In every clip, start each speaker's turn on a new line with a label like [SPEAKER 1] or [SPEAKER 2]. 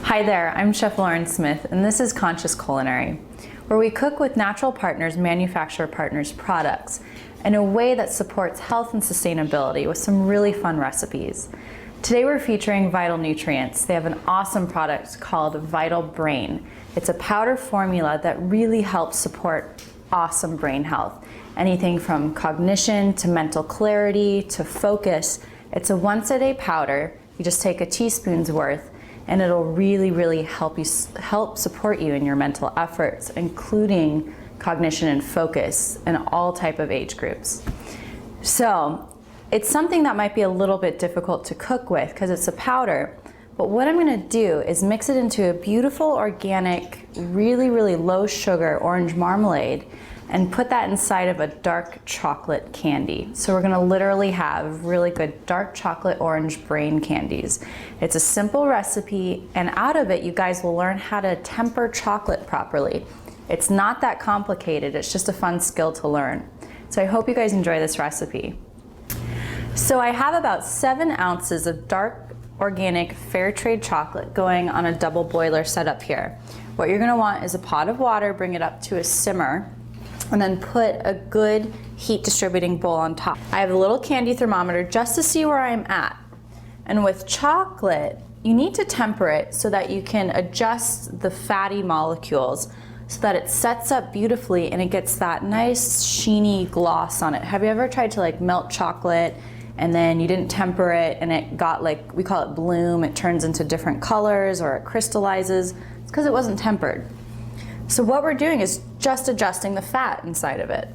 [SPEAKER 1] Hi there, I'm Chef Lauren Smith, and this is Conscious Culinary, where we cook with natural partners, manufacturer partners products in a way that supports health and sustainability with some really fun recipes. Today we're featuring Vital Nutrients. They have an awesome product called Vital Brain. It's a powder formula that really helps support awesome brain health. Anything from cognition to mental clarity to focus. It's a once-a-day powder. You just take a teaspoon's worth and it'll really help support you in your mental efforts, including cognition and focus in all type of age groups. So it's something that might be a little bit difficult to cook with because it's a powder, but what I'm gonna do is mix it into a beautiful organic, really low sugar orange marmalade and put that inside of a dark chocolate candy. So we're gonna literally have really good dark chocolate orange brain candies. It's a simple recipe, and out of it you guys will learn how to temper chocolate properly. It's not that complicated, it's just a fun skill to learn. So I hope you guys enjoy this recipe. So I have about 7 ounces of dark organic fair trade chocolate going on a double boiler setup here. What you're gonna want is a pot of water, bring it up to a simmer, and then put a good heat distributing bowl on top. I have a little candy thermometer just to see where I'm at. And with chocolate, you need to temper it so that you can adjust the fatty molecules so that it sets up beautifully and it gets that nice sheeny gloss on it. Have you ever tried to melt chocolate and then you didn't temper it and it got we call it bloom, it turns into different colors or it crystallizes? It's because it wasn't tempered. So what we're doing is just adjusting the fat inside of it.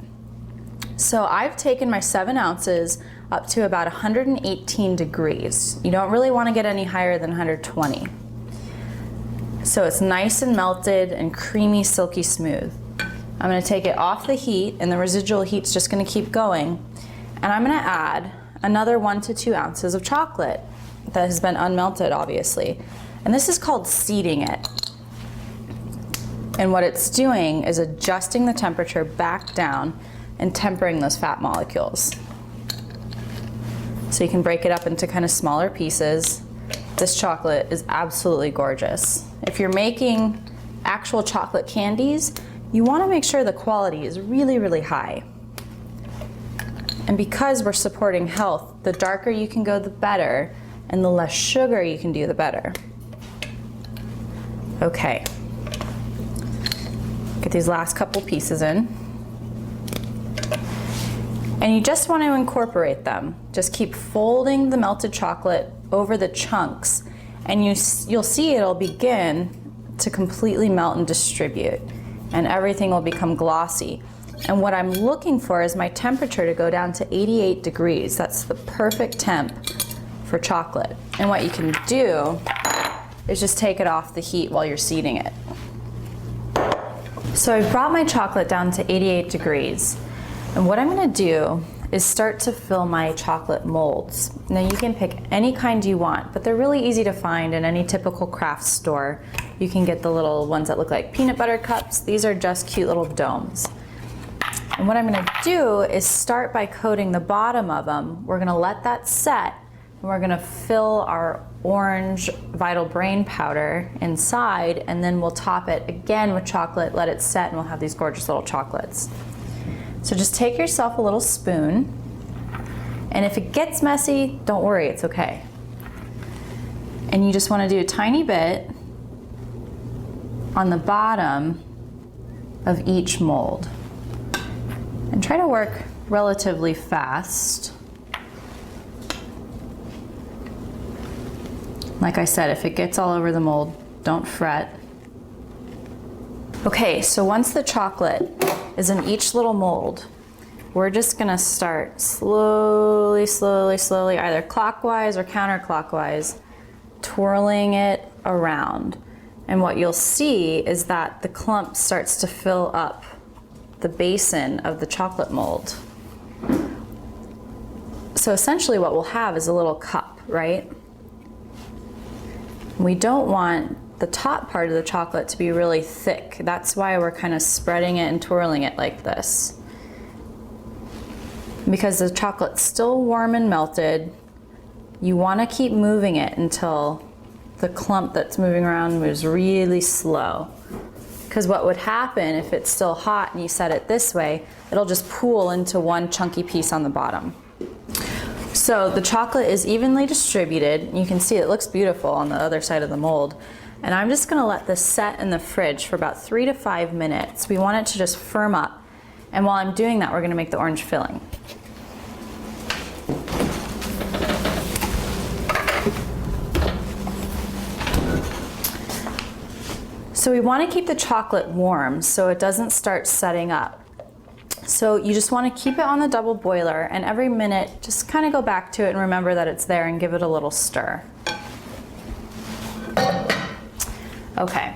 [SPEAKER 1] So I've taken my 7 ounces up to about 118 degrees. You don't really want to get any higher than 120. So it's nice and melted and creamy, silky smooth. I'm going to take it off the heat, and the residual heat's just going to keep going. And I'm going to add another 1 to 2 ounces of chocolate that has been unmelted, obviously. And this is called seeding it. And what it's doing is adjusting the temperature back down and tempering those fat molecules. So you can break it up into kind of smaller pieces. This chocolate is absolutely gorgeous. If you're making actual chocolate candies, you want to make sure the quality is really high. And because we're supporting health, the darker you can go, the better, and the less sugar you can do, the better. Okay. Get these last couple pieces in. And you just want to incorporate them. Just keep folding the melted chocolate over the chunks, and you'll see it'll begin to completely melt and distribute, and everything will become glossy. And what I'm looking for is my temperature to go down to 88 degrees. That's the perfect temp for chocolate. And what you can do is just take it off the heat while you're seeding it. So I've brought my chocolate down to 88 degrees. And what I'm gonna do is start to fill my chocolate molds. Now you can pick any kind you want, but they're really easy to find in any typical craft store. You can get the little ones that look like peanut butter cups. These are just cute little domes. And what I'm gonna do is start by coating the bottom of them. We're gonna let that set, and we're gonna fill our orange Vital Brain powder inside, and then we'll top it again with chocolate, let it set, and we'll have these gorgeous little chocolates. So just take yourself a little spoon, and if it gets messy, don't worry, it's okay. And you just want to do a tiny bit on the bottom of each mold. And try to work relatively fast. Like I said, if it gets all over the mold, don't fret. Okay, so once the chocolate is in each little mold, we're just gonna start slowly, either clockwise or counterclockwise, twirling it around. And what you'll see is that the clump starts to fill up the basin of the chocolate mold. So essentially what we'll have is a little cup, right? We don't want the top part of the chocolate to be really thick. That's why we're kind of spreading it and twirling it like this. Because the chocolate's still warm and melted, you want to keep moving it until the clump that's moving around moves really slow. Because what would happen if it's still hot and you set it this way, it'll just pool into one chunky piece on the bottom. So the chocolate is evenly distributed. You can see it looks beautiful on the other side of the mold. And I'm just gonna let this set in the fridge for about 3 to 5 minutes. We want it to just firm up. And while I'm doing that, we're gonna make the orange filling. So we want to keep the chocolate warm so it doesn't start setting up. So you just want to keep it on the double boiler, and every minute just kind of go back to it and remember that it's there and give it a little stir. Okay,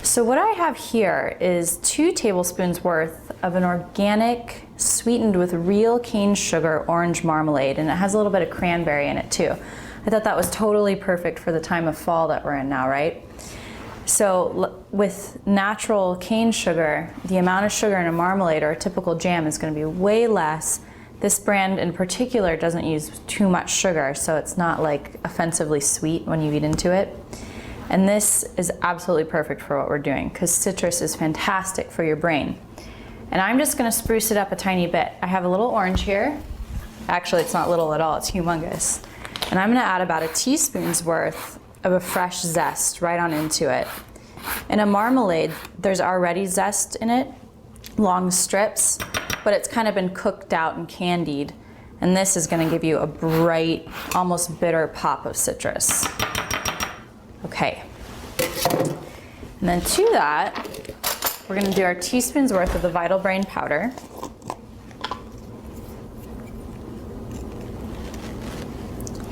[SPEAKER 1] so what I have here is 2 tablespoons worth of an organic, sweetened with real cane sugar orange marmalade, and it has a little bit of cranberry in it too. I thought that was totally perfect for the time of fall that we're in now, right? So with natural cane sugar, the amount of sugar in a marmalade or a typical jam is going to be way less. This brand in particular doesn't use too much sugar, so it's not like offensively sweet when you eat into it. And this is absolutely perfect for what we're doing because citrus is fantastic for your brain. And I'm just going to spruce it up a tiny bit. I have a little orange here. Actually, it's not little at all, it's humongous. And I'm going to add about a teaspoon's worth of a fresh zest right on into it. In a marmalade, there's already zest in it, long strips, but it's kind of been cooked out and candied. And this is going to give you a bright, almost bitter pop of citrus. Okay. And then to that, we're going to do our teaspoon's worth of the Vital Brain powder.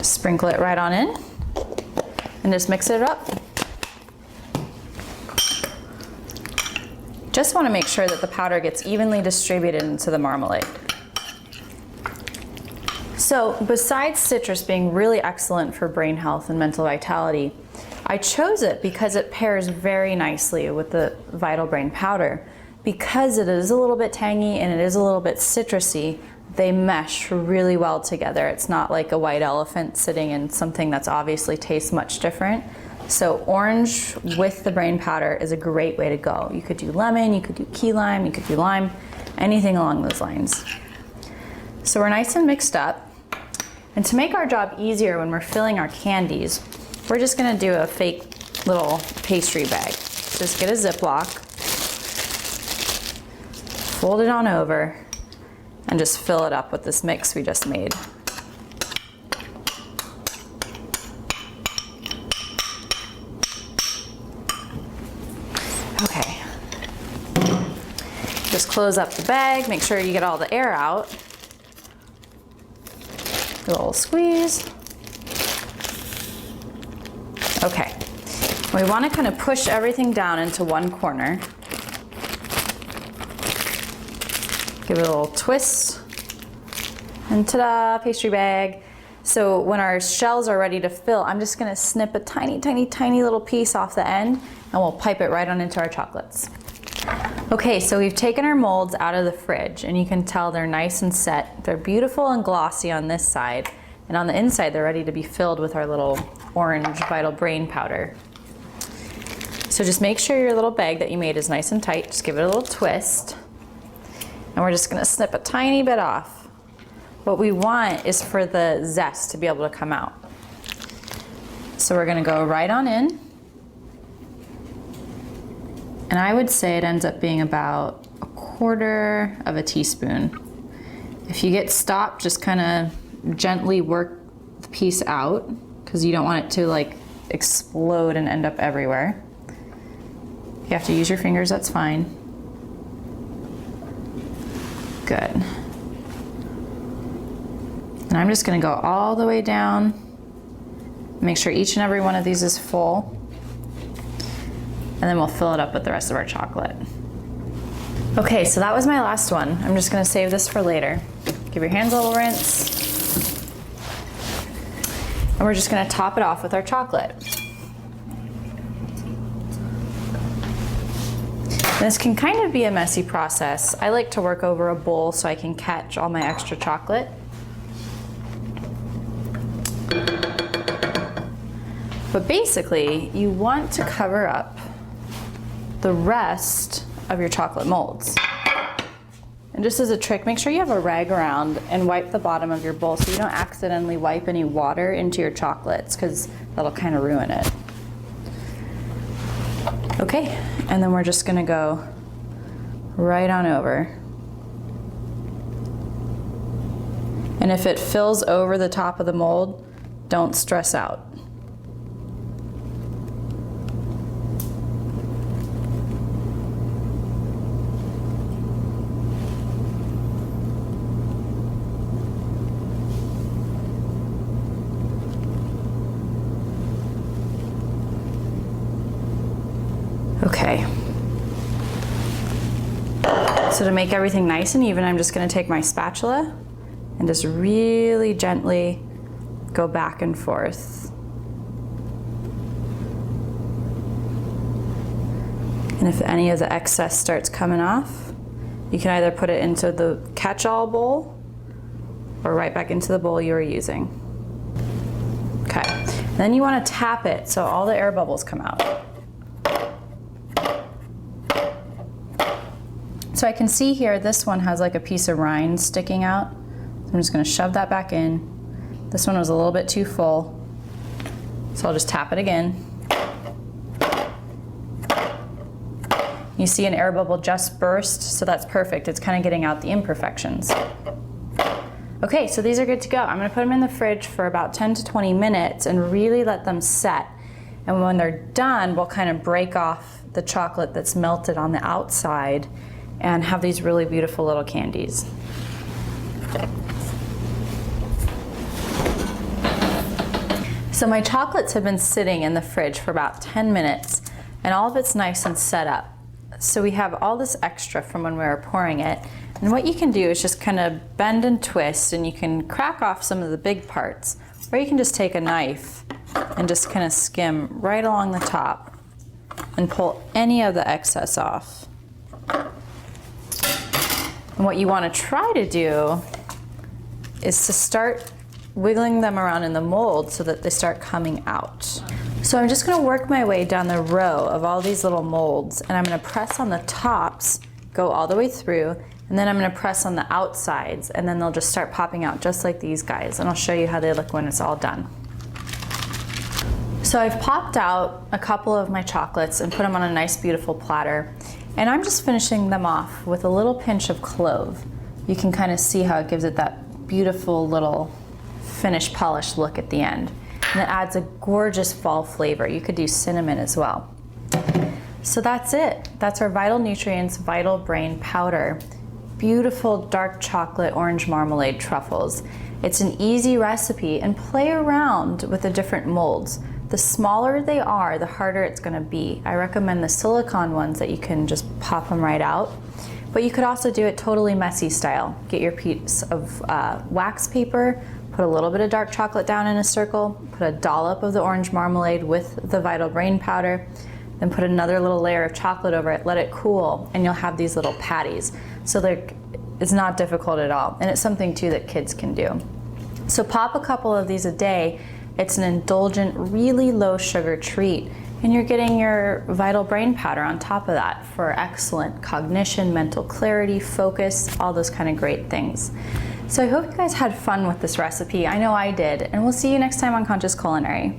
[SPEAKER 1] Sprinkle it right on in. And just mix it up. Just want to make sure that the powder gets evenly distributed into the marmalade. So besides citrus being really excellent for brain health and mental vitality, I chose it because it pairs very nicely with the Vital Brain powder. Because it is a little bit tangy and it is a little bit citrusy, they mesh really well together. It's not like a white elephant sitting in something that's obviously tastes much different. So orange with the brain powder is a great way to go. You could do lemon, you could do key lime, you could do lime, anything along those lines. So we're nice and mixed up. And to make our job easier when we're filling our candies, we're just gonna do a fake little pastry bag. So just get a Ziploc, fold it on over, and just fill it up with this mix we just made. Okay. Just close up the bag, make sure you get all the air out. A little squeeze. Okay. We want to kind of push everything down into one corner. Give it a little twist, and ta-da, pastry bag. So when our shells are ready to fill, I'm just gonna snip a tiny, tiny, tiny little piece off the end, and we'll pipe it right on into our chocolates. Okay, so we've taken our molds out of the fridge, and you can tell they're nice and set. They're beautiful and glossy on this side, and on the inside, they're ready to be filled with our little orange Vital Brain powder. So just make sure your little bag that you made is nice and tight. Just give it a little twist. And we're just gonna snip a tiny bit off. What we want is for the zest to be able to come out. So we're gonna go right on in. And I would say it ends up being about 1/4 of a teaspoon. If you get stopped, just kind of gently work the piece out because you don't want it to like explode and end up everywhere. If you have to use your fingers, that's fine. Good. And I'm just gonna go all the way down. Make sure each and every one of these is full. And then we'll fill it up with the rest of our chocolate. Okay, so that was my last one. I'm just gonna save this for later. Give your hands a little rinse. And we're just gonna top it off with our chocolate. This can kind of be a messy process. I like to work over a bowl so I can catch all my extra chocolate. But But basically, you want to cover up the rest of your chocolate molds. And just as a trick, make sure you have a rag around and wipe the bottom of your bowl so you don't accidentally wipe any water into your chocolates, because that'll kind of ruin it. Okay, and then we're just gonna go right on over. And if it fills over the top of the mold, don't stress out. Okay. So to make everything nice and even, I'm just going to take my spatula and just really gently go back and forth. And if any of the excess starts coming off, you can either put it into the catch-all bowl or right back into the bowl you were using. Okay. Then you want to tap it so all the air bubbles come out. So I can see here, this one has like a piece of rind sticking out. So I'm just gonna shove that back in. This one was a little bit too full, so I'll just tap it again. You see an air bubble just burst, so that's perfect. It's kind of getting out the imperfections. Okay, so these are good to go. I'm gonna put them in the fridge for about 10 to 20 minutes and really let them set. And when they're done, we'll kind of break off the chocolate that's melted on the outside and have these really beautiful little candies. So my chocolates have been sitting in the fridge for about 10 minutes and all of it's nice and set up. So we have all this extra from when we were pouring it. And what you can do is just kind of bend and twist, and you can crack off some of the big parts, or you can just take a knife and just kind of skim right along the top and pull any of the excess off. And what you want to try to do is to start wiggling them around in the mold so that they start coming out. So I'm just going to work my way down the row of all these little molds, and I'm going to press on the tops, go all the way through, and then I'm going to press on the outsides, and then they'll just start popping out just like these guys, and I'll show you how they look when it's all done. So I've popped out a couple of my chocolates and put them on a nice beautiful platter. And I'm just finishing them off with a little pinch of clove. You can kind of see how it gives it that beautiful little finished polished look at the end. And it adds a gorgeous fall flavor. You could do cinnamon as well. So that's it. That's our Vital Nutrients Vital Brain Powder. Beautiful dark chocolate orange marmalade truffles. It's an easy recipe, and play around with the different molds. The smaller they are, the harder it's gonna be. I recommend the silicone ones that you can just pop them right out. But you could also do it totally messy style. Get your piece of wax paper, put a little bit of dark chocolate down in a circle, put a dollop of the orange marmalade with the Vital Brain Powder, then put another little layer of chocolate over it, let it cool, and you'll have these little patties. So it's not difficult at all, and it's something too that kids can do. So pop a couple of these a day. It's an indulgent, really low sugar treat, and you're getting your Vital Brain Powder on top of that for excellent cognition, mental clarity, focus, all those kind of great things. So I hope you guys had fun with this recipe. I know I did, and we'll see you next time on Conscious Culinary.